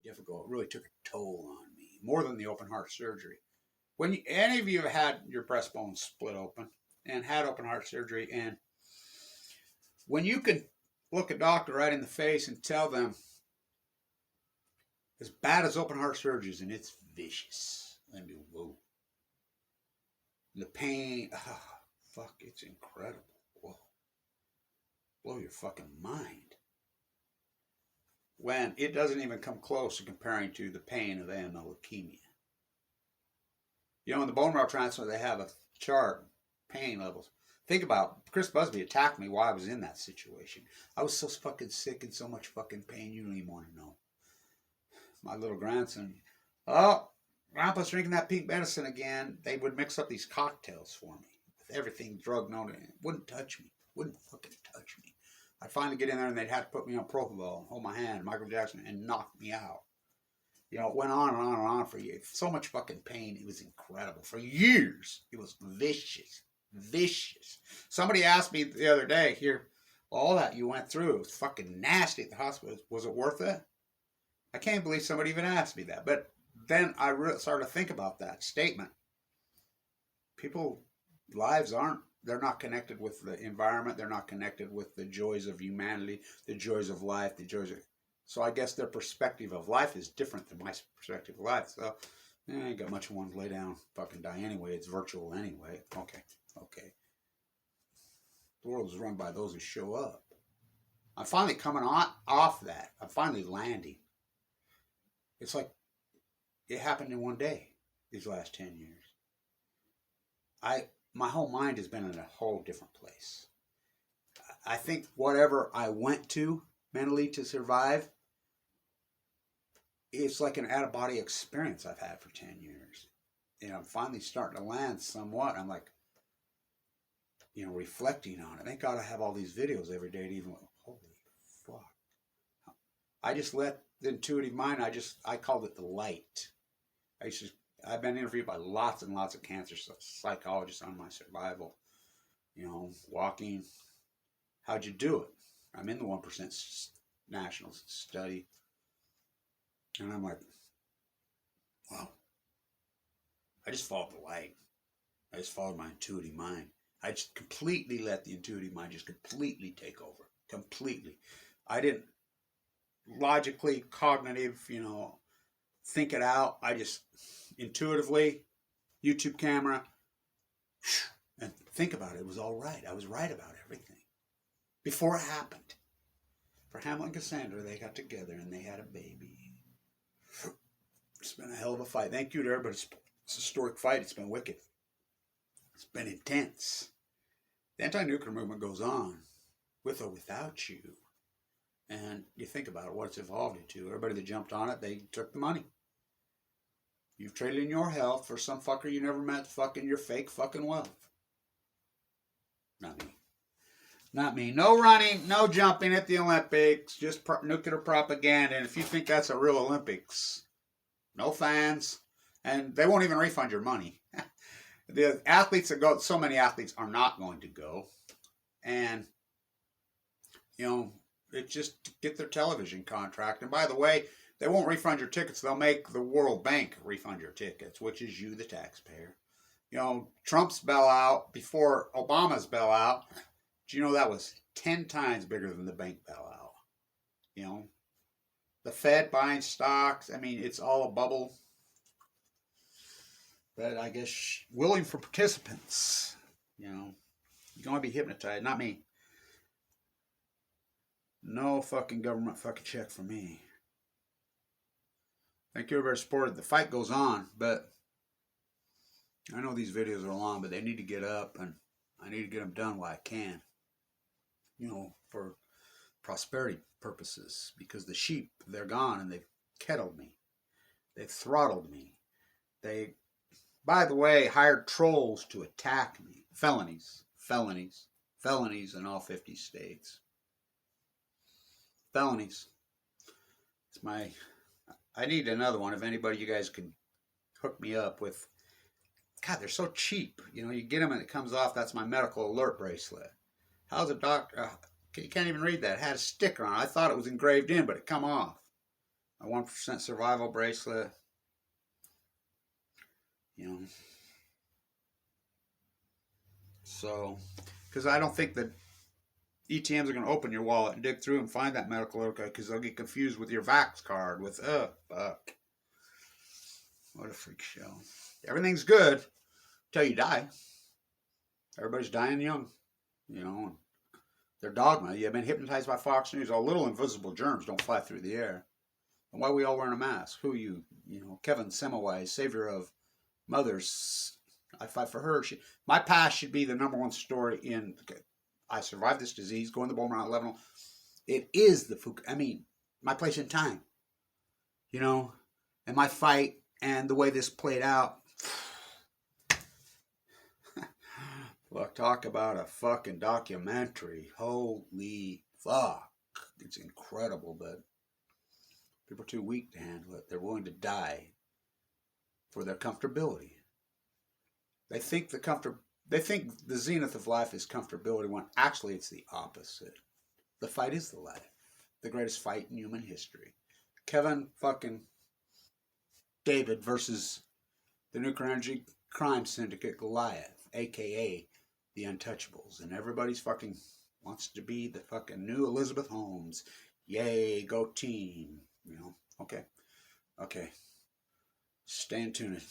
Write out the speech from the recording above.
difficult. It really took a toll on me, more than the open heart surgery. When any of you have had your breastbone split open and had open heart surgery, and when you can look a doctor right in the face and tell them, as bad as open heart surgery is, and it's vicious. I mean, whoa. The pain, fuck, it's incredible. Whoa. Blow your fucking mind. When it doesn't even come close to comparing to the pain of AML leukemia. You know, in the bone marrow transplant, they have a chart, pain levels. Think about it. Chris Busby attacked me while I was in that situation. I was so fucking sick and so much fucking pain, you don't even want to know. My little grandson, oh, Grandpa's drinking that pink medicine again. They would mix up these cocktails for me with everything drug known. It wouldn't touch me. Wouldn't fucking touch me. I'd finally get in there and they'd have to put me on propofol and hold my hand, Michael Jackson, and knock me out. You know, it went on and on and on for years. So much fucking pain. It was incredible. For years, it was vicious. Vicious. Somebody asked me the other day, here, all that you went through, it was fucking nasty at the hospital. Was it worth it? I can't believe somebody even asked me that. But then I started to think about that statement. People's lives they're not connected with the environment. They're not connected with the joys of humanity, the joys of life, the joys of... So I guess their perspective of life is different than my perspective of life. So I ain't got much of one to lay down, fucking die anyway. It's virtual anyway. Okay. The world is run by those who show up. I'm finally coming off that. I'm finally landing. It's like it happened in one day these last 10 years. My whole mind has been in a whole different place. I think whatever I went to mentally to survive, it's like an out-of-body experience I've had for 10 years. And I'm finally starting to land somewhat. I'm like, you know, reflecting on it. Thank God I have all these videos every day to even, holy fuck. I just let the intuitive mind, I called it the light. I've been interviewed by lots and lots of cancer psychologists on my survival. You know, walking. How'd you do it? I'm in the 1% national study. And I'm like, wow. I just followed the light. I just followed my intuitive mind. I just completely let the intuitive mind just completely take over. Completely. I didn't logically, cognitive, you know, think it out. I just intuitively, YouTube camera, and think about it. It was all right. I was right about everything. Before it happened. For Hamlet and Cassandra, they got together and they had a baby. It's been a hell of a fight. Thank you to everybody. It's a historic fight. It's been wicked. It's been intense. The anti-nuclear movement goes on, with or without you. And you think about it, what it's evolved into. Everybody that jumped on it, they took the money. You've traded in your health for some fucker you never met fucking your fake fucking wealth. Not me. Not me. No running, no jumping at the Olympics, just nuclear propaganda. And if you think that's a real Olympics, no fans. And they won't even refund your money. The athletes that go, so many athletes are not going to go. And, you know, it's just to get their television contract. And by the way, they won't refund your tickets. They'll make the World Bank refund your tickets, which is you, the taxpayer. You know, Trump's bailout before Obama's bailout, do you know that was 10 times bigger than the bank bailout? You know, the Fed buying stocks. I mean, it's all a bubble. But I guess willing for participants. You know, you're going to be hypnotized. Not me. No fucking government fucking check for me. Thank you, everybody supported. The fight goes on, but I know these videos are long, but they need to get up, and I need to get them done while I can. You know, for prosperity purposes, because the sheep, they're gone, and they've kettled me. They've throttled me. They, by the way, hired trolls to attack me. Felonies in all 50 states. Felonies. It's my... I need another one. If anybody, you guys can hook me up with. God, they're so cheap. You know, you get them and it comes off. That's my medical alert bracelet. How's a doctor? You can't even read that. It had a sticker on it. I thought it was engraved in, but it come off. A 1% survival bracelet. You know. So, because I don't think that ETMs are going to open your wallet and dig through and find that medical okay, because they'll get confused with your Vax card with, fuck. What a freak show. Everything's good until you die. Everybody's dying young, you know. Their dogma. You've been hypnotized by Fox News. All little invisible germs don't fly through the air. And why are we all wearing a mask? Who are you? You know, Kevin Semmelweis, savior of mothers. I fight for her. My past should be the #1 story in. I survived this disease, going to the bone marrow level. It is the I mean, my place in time. You know, and my fight and the way this played out. Look, talk about a fucking documentary. Holy fuck. It's incredible, but people are too weak to handle it. They're willing to die for their comfortability. They think the zenith of life is comfortability when actually it's the opposite. The fight is the life. The greatest fight in human history. Kevin fucking David versus the nuclear energy crime syndicate Goliath, aka the Untouchables. And everybody's fucking wants to be the fucking new Elizabeth Holmes. Yay, go team. You know, okay. Stay in tune.